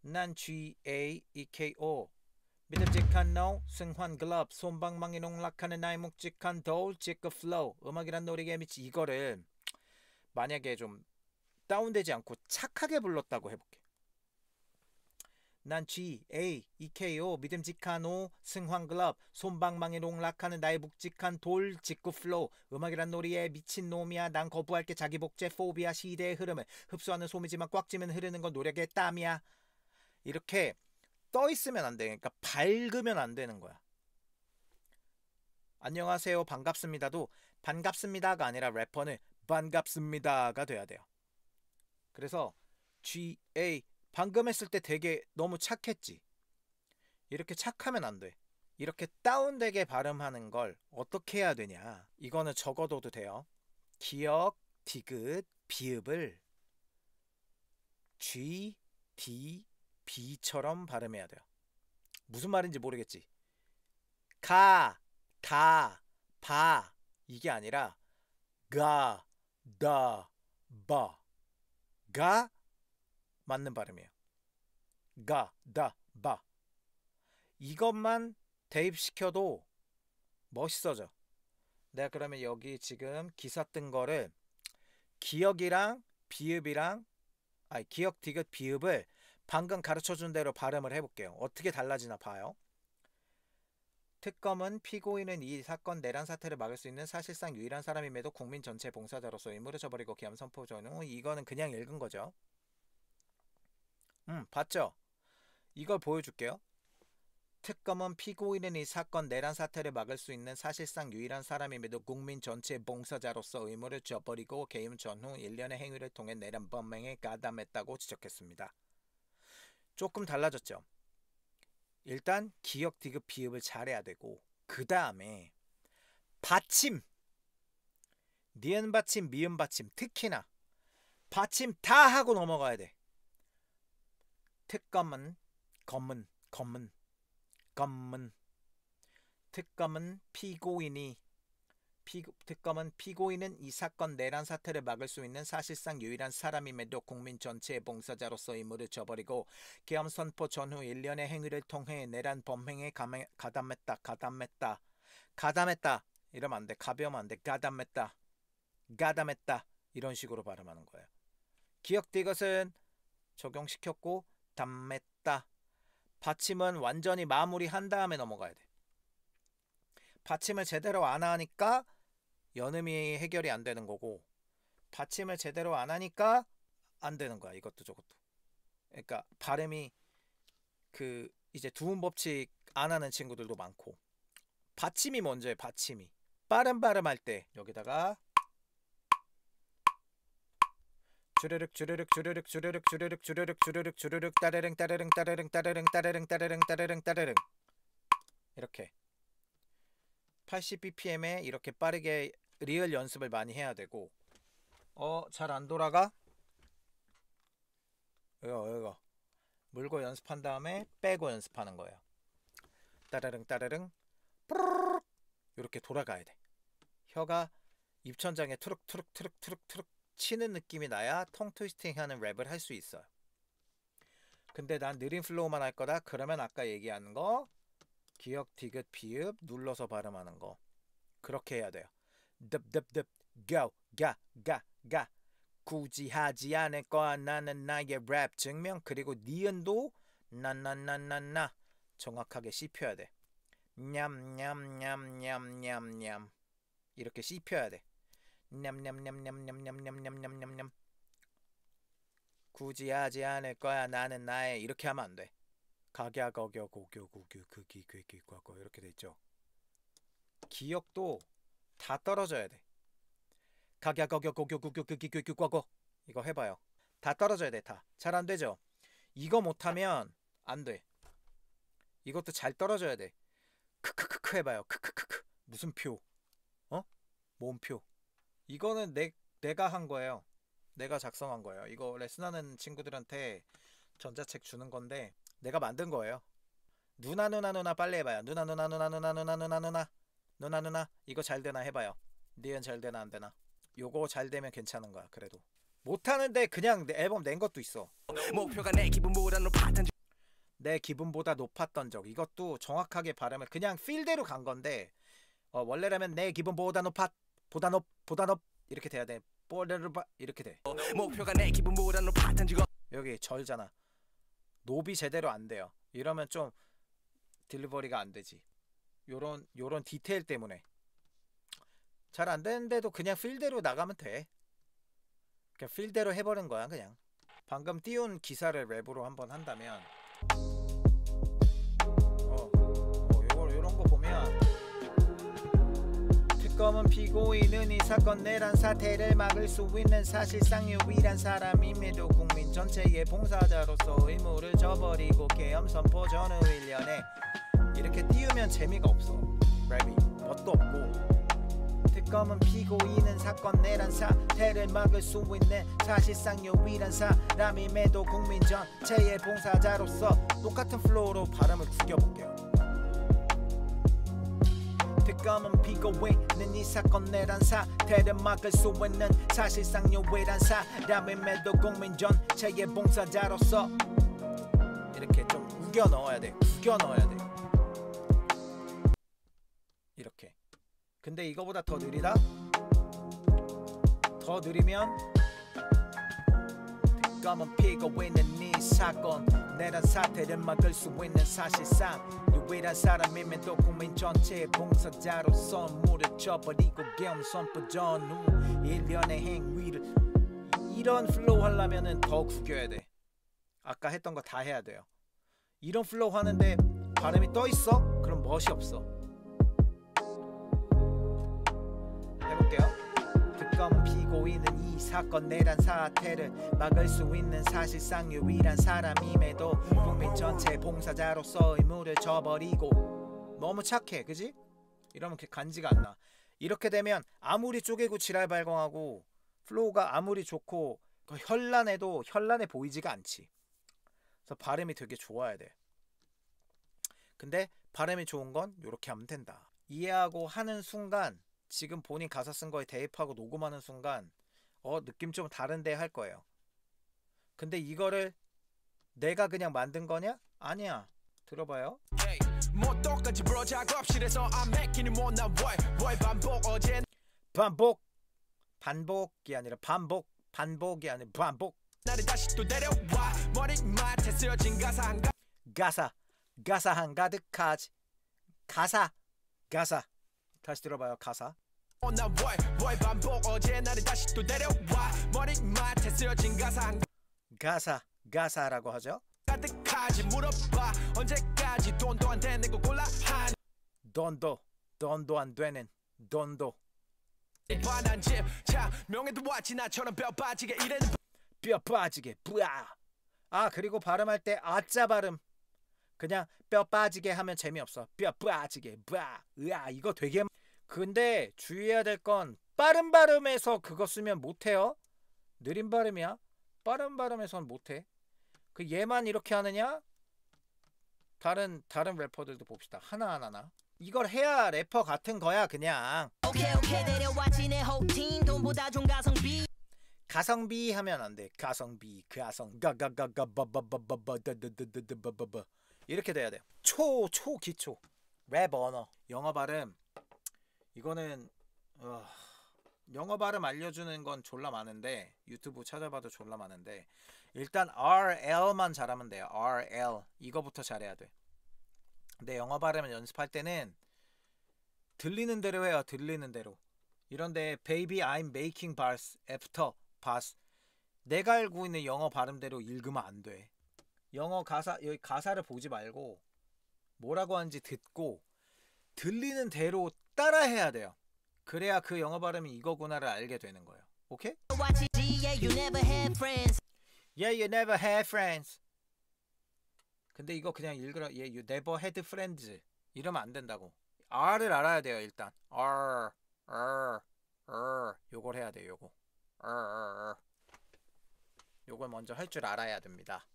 난 GAEKO 믿음직한 no 승환 글럽 솜방망이 농락하는 나의 묵직한 돌 지크 플로우 음악이란 놀이에 미치 이거를 만약에 좀 다운되지 않고 착하게 불렀다고 해볼게. 난 GAEKO 믿음직한 오 승환 글럽 솜방망이 농락하는 나의 묵직한 돌 직구 플로우 음악이란 놀이에 미친 놈이야. 난 거부할게 자기 복제 포비아 시대의 흐름을 흡수하는 솜이지만 꽉 찌면 흐르는 건 노력의 땀이야. 이렇게 떠 있으면 안 돼. 그러니까 밝으면 안 되는 거야. 안녕하세요 반갑습니다도 반갑습니다가 아니라 래퍼는 반갑습니다가 돼야 돼요. 그래서 GA 방금 했을 때 되게 너무 착했지. 이렇게 착하면 안 돼. 이렇게 다운되게 발음하는 걸 어떻게 해야 되냐. 이거는 적어둬도 돼요. 기역, 디귿, 비읍을 G, D, B처럼 발음해야 돼요. 무슨 말인지 모르겠지. 가, 다, 바 이게 아니라 가, 다, 바. 가 맞는 발음이에요. 가, 다, 바. 이것만 대입시켜도 멋있어져. 내가 그러면 여기 지금 기사 뜬 거를 기역이랑 비읍이랑 기역, 디귿, 비읍을 방금 가르쳐준 대로 발음을 해볼게요. 어떻게 달라지나 봐요. 특검은 피고인은 이 사건 내란 사태를 막을 수 있는 사실상 유일한 사람임에도 국민 전체 봉사자로서 의무를 저버리고 계엄 선포 전후 이거는 그냥 읽은 거죠. 봤죠? 이걸 보여줄게요. 특검은 피고인은 이 사건 내란 사태를 막을 수 있는 사실상 유일한 사람임에도 국민 전체 봉사자로서 의무를 저버리고 계엄 전후 일련의 행위를 통해 내란 범행에 가담했다고 지적했습니다. 조금 달라졌죠. 일단 기역, 디귿, 비읍을 잘해야 되고 그 다음에 받침, 니은 받침, 미음 받침 특히나 받침 다 하고 넘어가야 돼. 특검은 검은 특검은 피고인은 이 사건 내란 사태를 막을 수 있는 사실상 유일한 사람임에도 국민 전체의 봉사자로서 의무를 저버리고 계엄 선포 전후 1년의 행위를 통해 내란 범행에 가담했다 이러면 안 돼. 가벼우면 안 돼. 가담했다 이런 식으로 발음하는 거예요. 기역 디귿은 적용시켰고 담했다. 받침은 완전히 마무리한 다음에 넘어가야 돼. 받침을 제대로 안 하니까 연음이 해결이 안 되는 거고 받침을 제대로 안 하니까 안 되는 거야. 이것도 저것도. 그러니까 발음이 이제 두음 법칙 안 하는 친구들도 많고 받침이 먼저예요. 받침이 빠른 발음할 때 여기다가 주르륵 주르륵 주르륵 주르륵 주르륵 주르륵 주르륵 주르륵 따르릉 따르릉 따르릉 따르릉 따르릉 따르릉 따르릉 따르릉 이렇게 80bpm에 이렇게 빠르게 리을 연습을 많이 해야 되고 잘 안 돌아가? 이거 물고 연습한 다음에 빼고 연습하는 거예요. 따르릉 따르릉 뿌르륵 이렇게 돌아가야 돼. 혀가 입천장에 투룩 투룩 투룩 투룩 투룩 치는 느낌이 나야 텅 트위스팅 하는 랩을 할 수 있어요. 근데 난 느린 플로우만 할 거다. 그러면 아까 얘기하는 거 기역, 디귿, 비읍 눌러서 발음하는 거 그렇게 해야 돼요. 듭듭듭 go 가 굳이 하지 않을 거야. 나는 나의 랩 증명. 그리고 니은도 나나나나나 정확하게 씹혀야 돼. 냠냠냠냠냠냠 이렇게 씹혀야 돼. 냠냠냠냠냠냠냠냠냠냠 굳이 하지 않을 거야. 나는 나의 이렇게 하면 안 돼. 각야 거겨 고교 구규 극기 괴기 과거 이렇게 돼 있죠. 기억도 다 떨어져야 돼. 각야 거겨 고교 구규 극기 괴기 과거 이거 해봐요. 다 떨어져야 돼. 다 잘 안 되죠. 이거 못하면 안 돼. 이것도 잘 떨어져야 돼. 크크크크 해봐요. 크크크크 무슨 표? 몸표. 이거는 내가 한 거예요. 내가 작성한 거예요. 이거 레슨하는 친구들한테 전자책 주는 건데 내가 만든 거예요. 누나 빨리 해봐요. 누나 이거 잘 되나 해봐요. 니은 잘 되나 안 되나. 요거 잘 되면 괜찮은 거야. 그래도 못하는데 그냥 앨범 낸 것도 있어. 목표가 내 기분보다 높았던 내 기분보다 높았던 적. 이것도 정확하게 발음을 그냥 필대로 간 건데 원래라면 내 기분보다 보다 높 이렇게 돼야 돼. 보르르바 이렇게 돼. 목표가 내 기분보다 높았던 적 여기 절잖아. 높이 제대로 안 돼요. 이러면 좀 딜리버리가 안 되지. 요런 디테일 때문에 잘 안 되는데도 그냥 필대로 나가면 돼. 그냥 필대로 해버린 거야 그냥. 방금 띄운 기사를 랩으로 한번 한다면 요런 거 보면 특검은 피고인은 이 사건 내란 사태를 막을 수 있는 사실상 유일한 사람임에도 국민 전체의 봉사자로서 의무를 저버리고 계엄 선포 전후 1년에 이렇게 띄우면 재미가 없어. 랩이 멋도 없고. 특검은 피고인은 사건 내란 사태를 막을 수 있는 사실상 유일한 사람임에도 국민 전체의 봉사자로서 똑같은 플로우로 발음을 구겨볼게요. 특검은 피고인은 이 사건 내란 사태를 막을 수 있는 사실상 유일한 사람임에도 국민 전체의 봉사자로서 이렇게 좀 우겨 넣어야 돼. 구겨 넣어야 돼. 이렇게. 근데 이거보다 더 느리다? 더 느리면 특검은 피고인은 이 사건 내란 사태를 막을 수 있는 사실상 유일한 사람임에도 국민 전체의 봉사자로서 물을 쳐버리고 계엄 선포 전후 1년의 행위를 이런 플로우 하려면은 더 구겨야 돼. 아까 했던 거 다 해야 돼요. 이런 플로우 하는데 발음이 떠 있어? 그럼 멋이 없어. 해볼게요. 특검 피고인은 이 사건 내란 사태를 막을 수 있는 사실상 유일한 사람임에도 국민 전체 봉사자로서 의무를 저버리고. 너무 착해 그지? 이러면 간지가 안 나. 이렇게 되면 아무리 쪼개고 지랄 발광하고 플로우가 아무리 좋고 현란해도 현란해 보이지가 않지. 그래서 발음이 되게 좋아야 돼. 근데 발음이 좋은 건 이렇게 하면 된다. 이해하고 하는 순간 지금 본인 가사 쓴 거에 대입하고 녹음하는 순간 느낌 좀 다른데 할 거예요. 근데 이거를 내가 그냥 만든 거냐? 아니야. 들어봐요. 뭐 똑같이 브로 작업실에서 안 맥히니 못나 월 반복 어제 반복이 아니라 반복이 아니라 반복. 나를 다시 또 데려와 머리맡에 쓰여진 가사 한 가득하지. 가사 다시 들어봐요. 가사 나 월 반복 어제 나를 다시 또 데려와 머리맡에 쓰여진 가사라고 하죠. 가득하지 물어봐 언제까지 돈도 안 되는 거 골라 한 돈도 안 되는 돈도 반한 집차 명예도 왔지 나처럼 뼈 빠지게 이래는 뼈 빠지게 뿌야. 그리고 발음할 때 아짜 발음 그냥 뼈 빠지게 하면 재미없어. 뼈 빠지게 뿌야. 이거 되게. 근데 주의해야 될 건 빠른 발음에서 그거 쓰면 못해요. 느린 발음이야. 빠른 발음에서는 못해. 그 얘만 이렇게 하느냐? 다른 래퍼들도 봅시다. 하나하나. 이걸 해야 래퍼 같은 거야 그냥. 오케이 내려왔지 내 호팀 돈보다 좀 가성비 가성비 하면 안 돼. 가성비 이렇게 돼야 돼. 초기초 랩 언어. 영어 발음 이거는 영어 발음 알려주는 건 졸라 많은데 유튜브 찾아봐도 졸라 많은데 일단 RL만 잘하면 돼요. RL 이거부터 잘해야 돼. 근데 영어 발음을 연습할 때는 들리는 대로 해요. 들리는 대로. 이런데 Baby I'm making bars after bars 내가 알고 있는 영어 발음대로 읽으면 안 돼. 영어 가사 여기 가사를 보지 말고 뭐라고 하는지 듣고 들리는 대로 따라해야 돼요. 그래야 그 영어 발음이 이거구나를 알게 되는 거예요. 오케이? Yeah, you never had friends. 근데 이거 그냥 읽으라. Yeah, you never had friends. 이러면 안 된다고. R을 알아야 돼요. 일단 R 요걸 해야 돼요. 요걸 먼저 할 줄 알아야 됩니다.